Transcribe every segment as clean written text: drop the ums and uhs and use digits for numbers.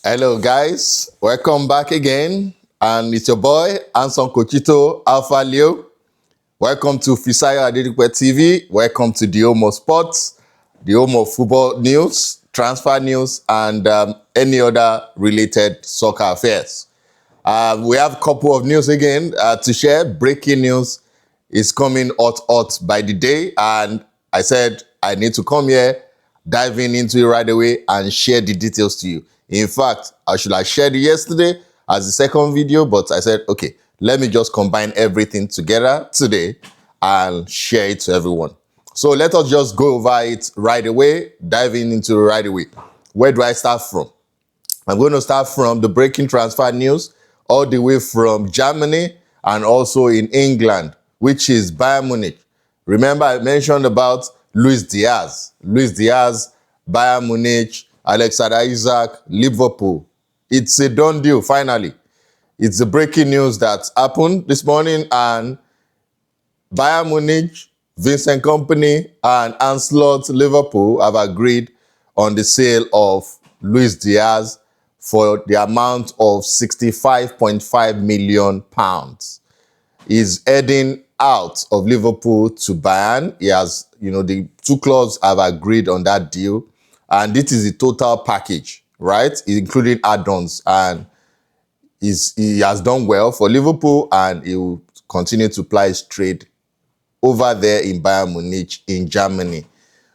Hello guys, welcome back again, and it's your boy Anson Cochito Alpha Leo. Welcome to Fisayo Adedipe TV. Welcome to the home of sports, the home of football news, transfer news, and any other related soccer affairs. We have a couple of news again to share. Breaking news is coming hot by the day, and I said I need to come here, diving into it right away, and share the details to you. In fact, I should have shared it yesterday as the second video, but I said, okay, let me just combine everything together today and share it to everyone. So let us just go over it right away, diving into it right away. Where do I start from? I'm going to start from the breaking transfer news all the way from Germany and also in England, which is Bayern Munich. Remember, I mentioned about Luisdiaz, Bayern Munich, Alexanderisak, Liverpool. It's a done deal, finally. It's the breaking news that happened this morning, and Bayern Munich, Vincent Kompany, and Anslot Liverpool have agreed on the sale of Luisdiaz for the amount of £65.5 million. He's heading out of Liverpool to Bayern. He has, the two clubs have agreed on that deal. And this is the total package, right? Including add-ons. And he has done well for Liverpool, and he will continue to ply his trade over there in Bayern Munich in Germany.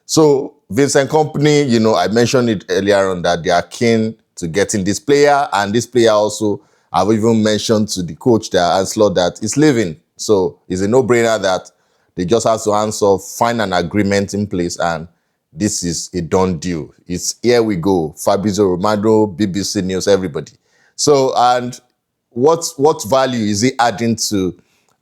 So Vincent Kompany, I mentioned it earlier on that they are keen to getting this player, and this player also, I've even mentioned to the coach there, Anslot, that he's leaving. So it's a no-brainer that they just have to find an agreement in place, and this is a done deal. It's here we go. Fabrizio Romano, BBC News, everybody. So, and what value is he adding to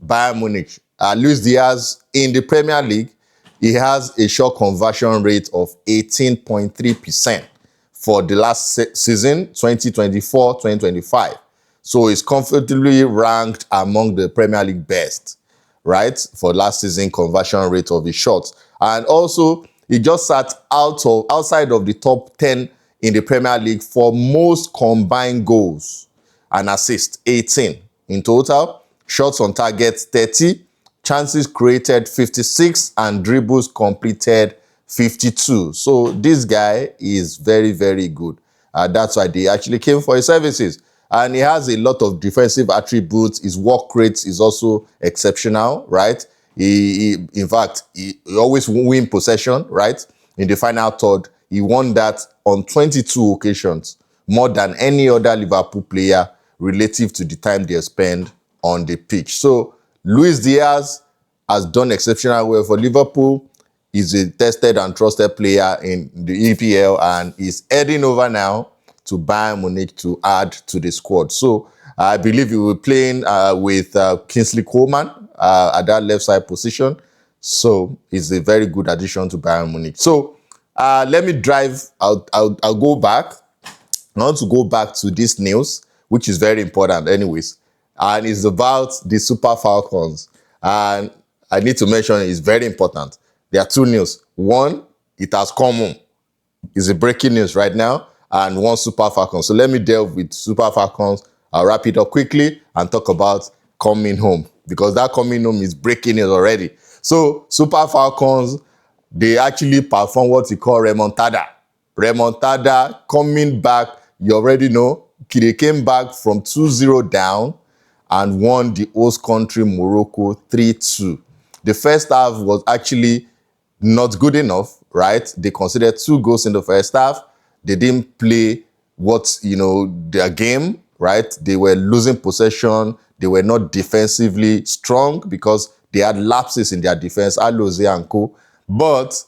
Bayern Munich? Luisdiaz in the Premier League, he has a shot conversion rate of 18.3% for the last season, 2024-2025. So he's comfortably ranked among the Premier League best, right, for last season conversion rate of his shots. And also, he just sat outside of the top 10 in the Premier League for most combined goals and assists, 18 in total. Shots on target, 30. Chances created, 56. And dribbles completed, 52. So this guy is very, very good. That's why they actually came for his services. And he has a lot of defensive attributes. His work rate is also exceptional, right? In fact, he always win possession, right? In the final third, he won that on 22 occasions, more than any other Liverpool player relative to the time they spend on the pitch. So Luisdiaz has done exceptional well for Liverpool. He's a tested and trusted player in the EPL, and he's heading over now to Bayern Munich to add to the squad. So I believe he will be playing with Kingsley Coman at that left side position. So he's a very good addition to Bayern Munich. So let me I'll go back. I want to go back to this news, which is very important anyways. And it's about the Super Falcons. And I need to mention it's very important. There are two news. One, it has come home. It's a breaking news right now. And one Super Falcons. So let me delve with Super Falcons. I'll wrap it up quickly and talk about coming home, because that coming home is breaking news already. So Super Falcons, they actually perform what we call remontada. Remontada, coming back, you already know, they came back from 2-0 down and won the host country Morocco 3-2. The first half was actually not good enough, right? They considered 2 goals in the first half. They didn't play their game, right? They were losing possession. They were not defensively strong because they had lapses in their defense, Aloze and co. But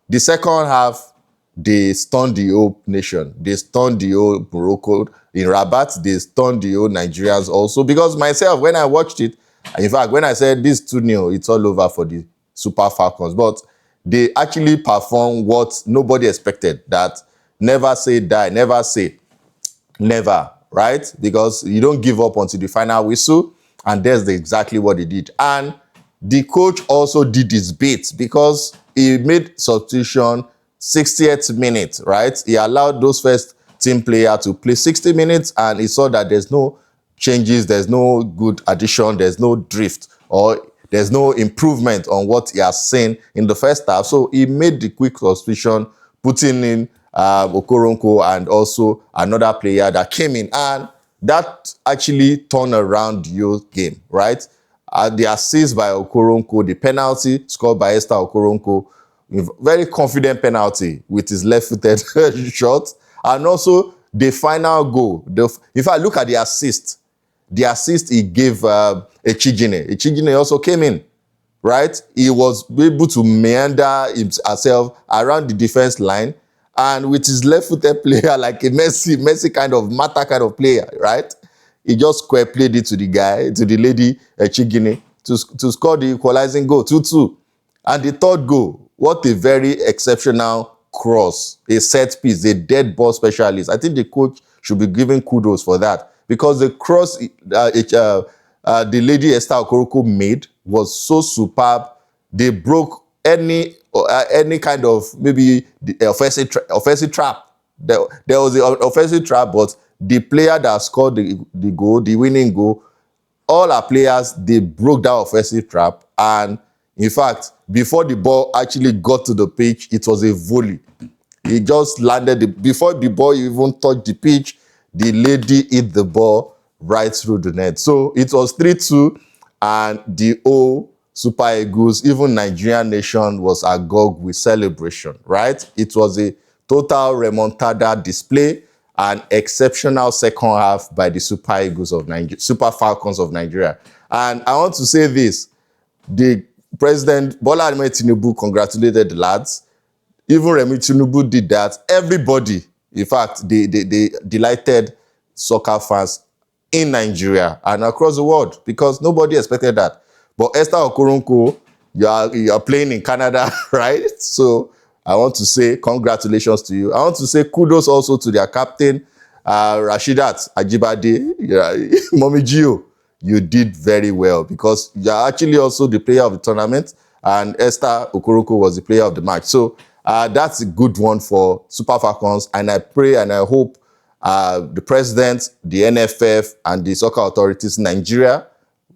the second half, they stunned the whole nation. They stunned the whole Morocco in Rabat. They stunned the whole Nigerians also. Because myself, when I watched it, in fact, when I said this 2-0, it's all over for the Super Falcons. But they actually performed what nobody expected. That never say die, never say never, right? Because you don't give up until the final whistle. And that's exactly what they did. And the coach also did his bit, because he made substitution 60th minute, right? He allowed those first team player to play 60 minutes, and he saw that there's no changes, there's no good addition, there's no drift, or there's no improvement on what he has seen in the first half. So he made the quick substitution, putting in Okoronkwo and also another player that came in, and that actually turned around your game, right? The assist by Okoronkwo, the penalty scored by Esther Okoronkwo, very confident penalty with his left-footed shot, and also the final goal. If I look at the assist he gave Echegini. Echegini also came in, right? He was able to meander himself around the defense line, and with his left-footed player, like a Messi kind of Mata kind of player, right? He just square played it to the lady Echegini to score the equalizing goal, 2-2. And the third goal, what a very exceptional cross, a set piece, a dead ball specialist. I think the coach should be given kudos for that, because the cross the lady Esther Okoronkwo made was so superb. They broke any kind of maybe the offensive trap. There was the offensive trap, but the player that scored the goal, the winning goal, all our players, they broke that offensive trap. And in fact, before the ball actually got to the pitch, it was a volley. He just landed, before the ball even touched the pitch, the lady hit the ball right through the net. So it was 3-2, and the whole Super Eagles, even Nigerian nation, was agog with celebration, right? It was a total remontada display, an exceptional second half by the Super Eagles of Nigeria, Super Falcons of Nigeria. And I want to say this, the President Bola Ahmed Tinubu congratulated the lads. Even Remi Tinubu did that. Everybody, in fact, they delighted soccer fans in Nigeria and across the world, because nobody expected that. But Esther Okoronkwo, you are playing in Canada, right? So I want to say congratulations to you. I want to say kudos also to their captain, Rashidat Ajibade, Mommy Gio. You did very well, because you are actually also the player of the tournament, and Esther Okoronkwo was the player of the match. So that's a good one for Super Falcons, and I pray and I hope the president, the NFF, and the soccer authorities in Nigeria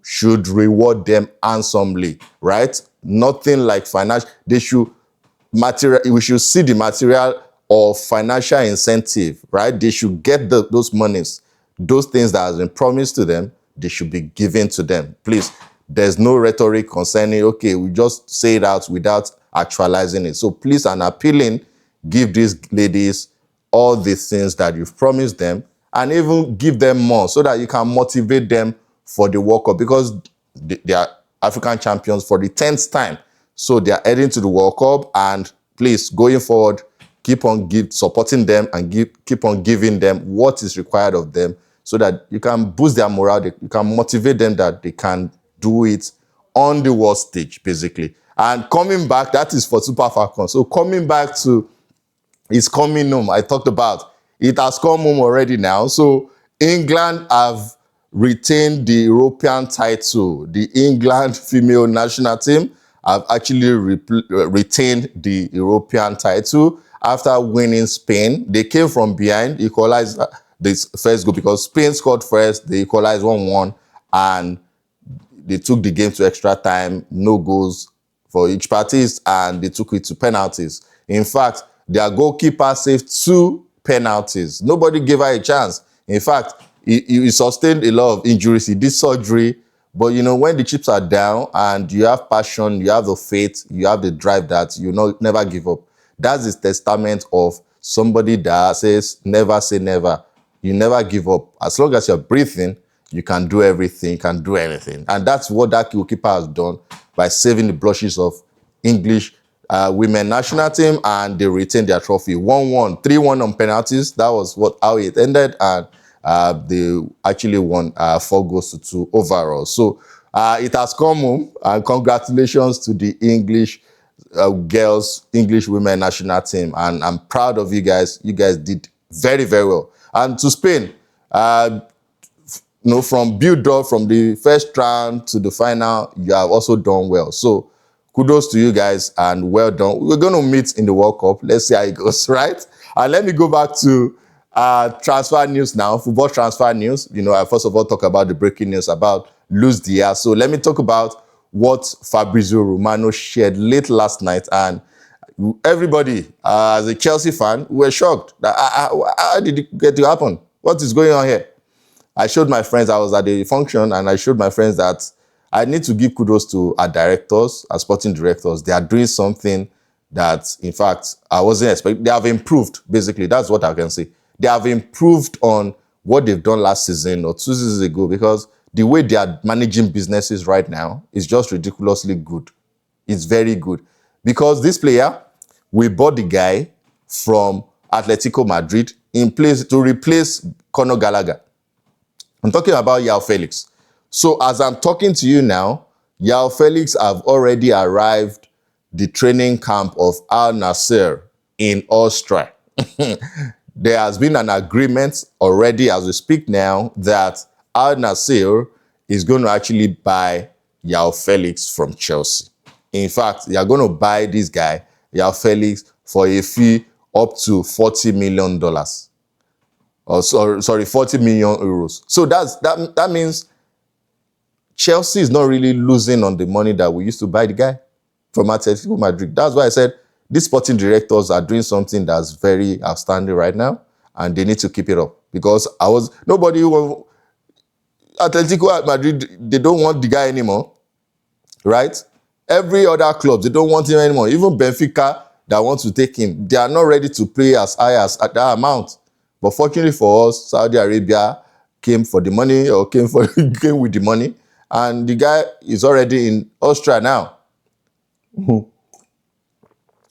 should reward them handsomely, right? Nothing like financial. We should see the material of financial incentive, right? They should get those monies, those things that has been promised to them. They should be given to them. Please, there's no rhetoric concerning, okay, we just say it out without actualizing it. So please, I'm appealing, give these ladies all the things that you've promised them, and even give them more so that you can motivate them for the World Cup, because they are African champions for the 10th time. So they are heading to the World Cup, and please, going forward, keep on supporting them and keep on giving them what is required of them, so that you can boost their morale, you can motivate them that they can do it on the world stage, basically. And coming back, that is for Super Falcons. So coming back to it's coming home, I talked about, it has come home already now. So England have retained the European title. The England female national team have actually retained the European title after winning Spain. They came from behind, equalized this first goal, because Spain scored first, they equalized 1-1, and they took the game to extra time, no goals for each party, and they took it to penalties. In fact, their goalkeeper saved 2 penalties. Nobody gave her a chance. In fact, he sustained a lot of injuries. He did surgery. But, you know, when the chips are down and you have passion, you have the faith, you have the drive that you never give up. That's the testament of somebody that says, never say never. You never give up. As long as you're breathing, you can do everything, you can do anything. And that's what that goalkeeper has done by saving the blushes of English women national team, and they retained their trophy. 1-1, 3-1 on penalties. That was how it ended, and they actually won 4-2 overall. So it has come home, and congratulations to the English girls, English women national team, and I'm proud of you guys. You guys did very, very well. And to Spain, from build-up, from the first round to the final, you have also done well. So kudos to you guys, and well done. We're going to meet in the World Cup. Let's see how it goes, right? And let me go back to Transfer news now, football transfer news. I first of all talk about the breaking news about Luis Diaz. So let me talk about what Fabrizio Romano shared late last night. And everybody, as a Chelsea fan, were shocked that how did it get to happen? What is going on here? I showed my friends, I was at the function, and I showed my friends that I need to give kudos to our directors, our sporting directors. They are doing something that, in fact, I wasn't expecting. They have improved, basically. That's what I can say. They have improved on what they've done last season or 2 seasons ago, because the way they are managing businesses right now is just ridiculously good. It's very good. Because this player, we bought the guy from Atletico Madrid in place to replace Conor Gallagher. I'm talking about João Félix. So as I'm talking to you now, João Félix have already arrived the training camp of alnassr in Austria. There has been an agreement already as we speak now that alnassr is going to actually buy João Félix from Chelsea. In fact, they are going to buy this guy, João Félix, for a fee up to $40 million. Or sorry, 40 million euros. So that means Chelsea is not really losing on the money that we used to buy the guy from Atletico Madrid. That's why I said these sporting directors are doing something that's very outstanding right now, and they need to keep it up. Because Atletico Madrid, they don't want the guy anymore, right? Every other club, they don't want him anymore. Even Benfica that wants to take him, they are not ready to pay as high as at that amount. But fortunately for us, Saudi Arabia came for the money, or came with the money, and the guy is already in Austria now. From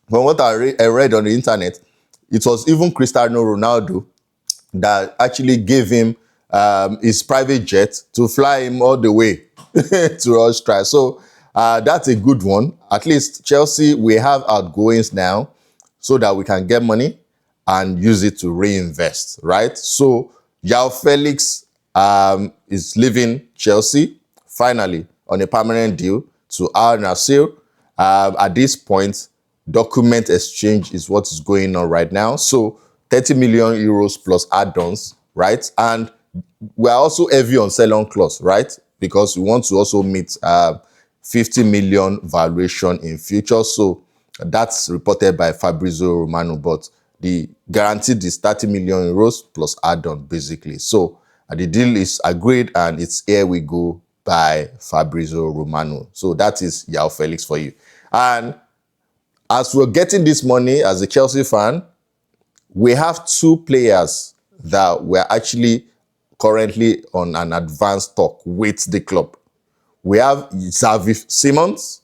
what I read on the internet, it was even Cristiano Ronaldo that actually gave him his private jet to fly him all the way to Austria. So that's a good one. At least Chelsea, we have outgoings now so that we can get money and use it to reinvest, right? So João Félix is leaving Chelsea finally on a permanent deal to alnassr. At this point, document exchange is what is going on right now. So 30 million euros plus add-ons, right? And we're also heavy on sell-on clause, right? Because we want to also meet 50 million valuation in future. So that's reported by Fabrizio Romano, but the guaranteed is 30 million euros plus add-on, basically. So the deal is agreed, and it's here we go by Fabrizio Romano. So that is João Félix for you. And as we're getting this money as a Chelsea fan, we have 2 players that we're actually currently on an advanced talk with the club. We have Xavi Simons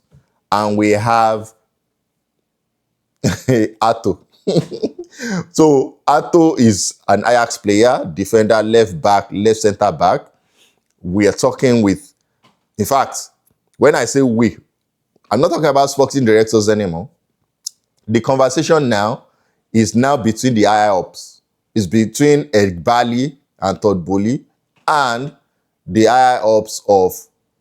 and we have Ato. So Ato is an Ajax player, defender, left back, left center back. We are talking with, in fact, when I say we, I'm not talking about sporting directors anymore. The conversation now is now between the higher ups. It's between Egbali and Todd Boehly and the higher ups of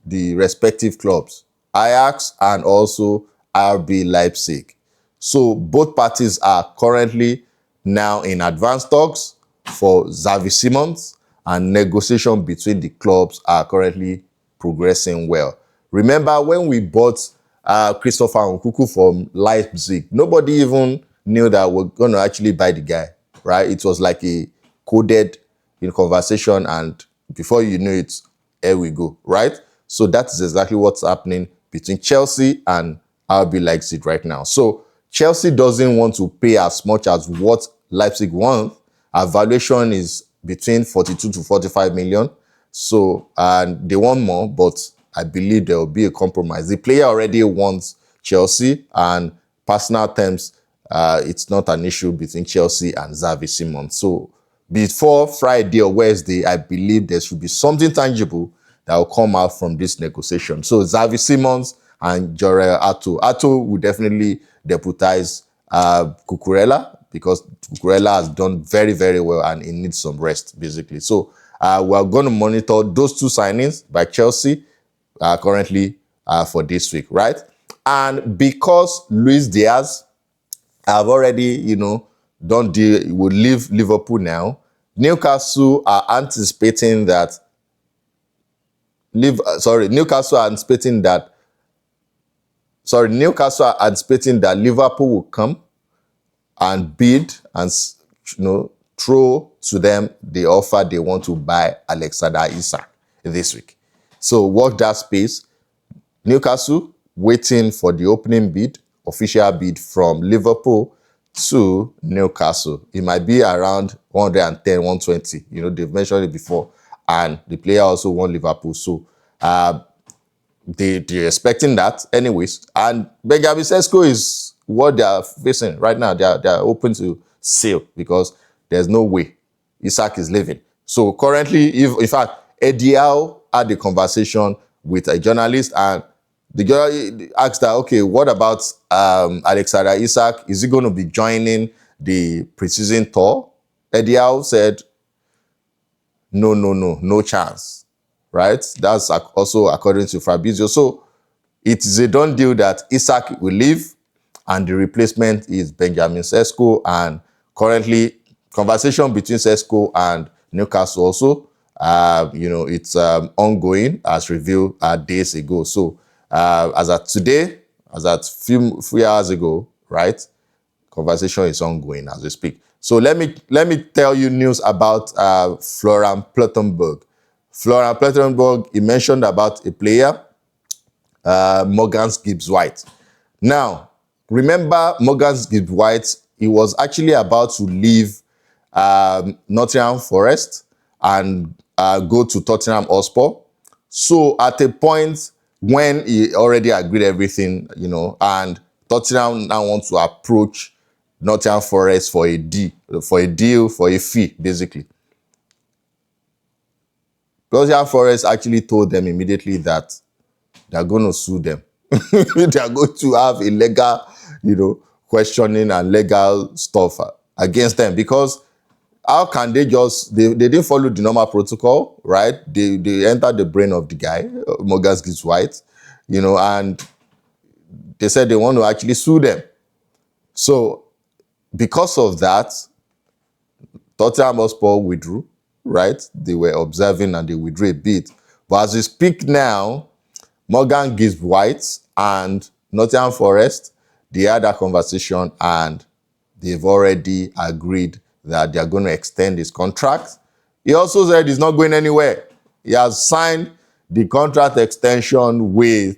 the respective clubs, Ajax and also RB Leipzig. So both parties are currently now in advanced talks for Xavi Simons, and negotiation between the clubs are currently progressing well. Remember when we bought Christopher Nkunku from Leipzig, nobody even knew that we're going to actually buy the guy, right? It was like a coded conversation, and before you knew it, here we go, right? So that is exactly what's happening between Chelsea and RB Leipzig right now. So Chelsea doesn't want to pay as much as what Leipzig wants. Our valuation is between 42 to 45 million. So, and they want more, but I believe there will be a compromise. The player already wants Chelsea, and personal terms, it's not an issue between Chelsea and Xavi Simons. So before Friday or Wednesday, I believe there should be something tangible that will come out from this negotiation. So Xavi Simons and Jorel Ato. Ato will definitely deputize Cucurella, because Cucurella has done very, very well and he needs some rest, basically. So we're going to monitor those 2 signings by Chelsea currently for this week, right? And because Luis Diaz have already, done deal, will leave Liverpool now, Newcastle are anticipating that Newcastle are anticipating that Liverpool will come and bid and throw to them the offer they want to buy Alexanderisak this week. So watch that space. Newcastle waiting for the opening bid, official bid from Liverpool to Newcastle. It might be around 110, 120. They've mentioned it before. And the player also won Liverpool. So they're expecting that anyways. And Benjamin Sesko is what they are facing right now. They are open to sale because there's no way Isak is leaving. So currently, in fact, Díaz had a conversation with a journalist, and the girl asked her, okay, what about Alexanderisak? Is he going to be joining the preseason tour? Díaz said, no chance, right? That's also according to Fabrizio. So it is a done deal that Isak will leave, and the replacement is Benjamin Sesko. And currently, conversation between Sesko and Newcastle also, it's ongoing, as revealed days ago. So as at today, as at few hours ago, right, conversation is ongoing as we speak. So let me tell you news about Florian Plettenberg. Florian Plettenberg, he mentioned about a player, Morgan Gibbs-White. Now, remember Morgan Gibbs-White, he was actually about to leave Nottingham Forest and go to Tottenham Hotspur. So at a point when he already agreed everything, and Tottenham now wants to approach Nottingham Forest for a fee, basically. Nottingham Forest actually told them immediately that they're going to sue them. They're going to have a legal, questioning and legal stuff against them, because how can they didn't follow the normal protocol, right? They entered the brain of the guy, Morgan Gibbs-White, and they said they want to actually sue them. So because of that, Tottenham Hotspur withdrew, right? They were observing and they withdrew a bit. But as we speak now, Morgan Gibbs-White and Nottingham Forest, they had that conversation and they've already agreed that they are going to extend his contract. He also said he's not going anywhere. He has signed the contract extension with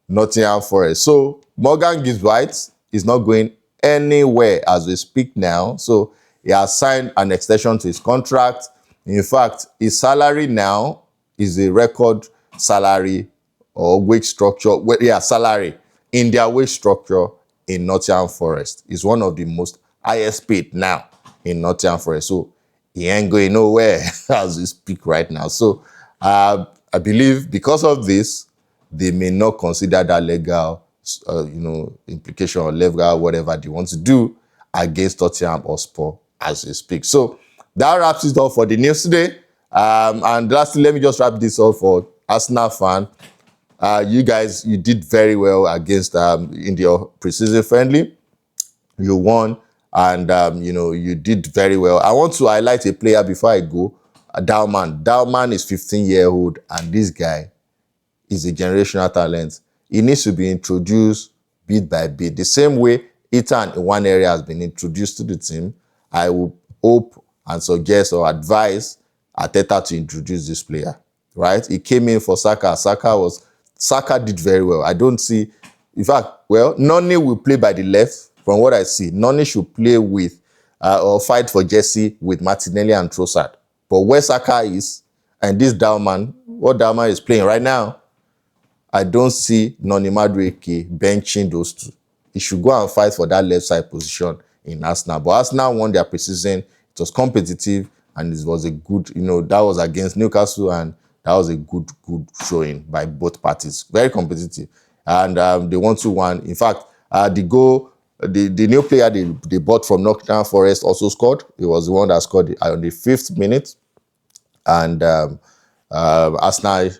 Nottingham Forest. So Morgan Gibbs-White is not going anywhere as we speak now. So he has signed an extension to his contract. In fact, his salary now is a record salary or wage structure. Salary in their wage structure in Nottingham Forest is one of the most highest paid now in Nottingham Forest. So he ain't going nowhere as we speak right now. So I believe because of this, they may not consider that legal, implication or legal whatever they want to do against Tottenham Hotspur as we speak. So that wraps it up for the news today. And lastly, let me just wrap this up for Arsenal fan. You guys, you did very well against in your preseason friendly. You won, and you did very well. I want to highlight a player before I go. Dalman. Dalman is 15-year-old, and this guy is a generational talent. He needs to be introduced bit by bit. The same way Ethan in one area has been introduced to the team, I will hope and suggest or advise Arteta to introduce this player, right? He came in for Saka. Saka did very well. I don't see, in fact, Noni will play by the left. From what I see, Noni should play with or fight for Jesse with Martinelli and Trossard. But where Saka is, and this Dalman, what Dalman is playing right now, I don't see Noni Madueke benching those two. He should go and fight for that left side position in Arsenal. But Arsenal won their preseason. It was competitive, and it was a good, that was against Newcastle, and that was a good showing by both parties. Very competitive. And they won 2-1. In fact, the new player they bought from Nottingham Forest also scored. He was the one that scored on the 5th minute. And Arsenal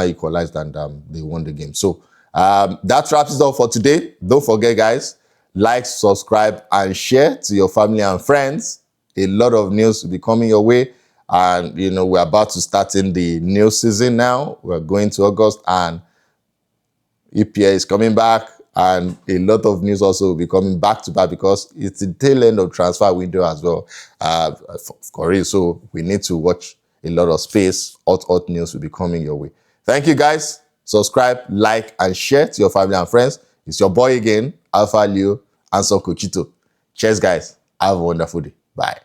equalized, and they won the game. So that wraps it up for today. Don't forget, guys, like, subscribe, and share to your family and friends. A lot of news will be coming your way. And, you know, we're about to start in the new season now. We're going to August and EPL is coming back. And a lot of news also will be coming back to back because it's the tail end of transfer window as well. For real. So we need to watch a lot of space. Hot news will be coming your way. Thank you, guys. Subscribe, like, and share to your family and friends. It's your boy again, Alpha Leo, and Cochito. Cheers, guys. Have a wonderful day. Bye.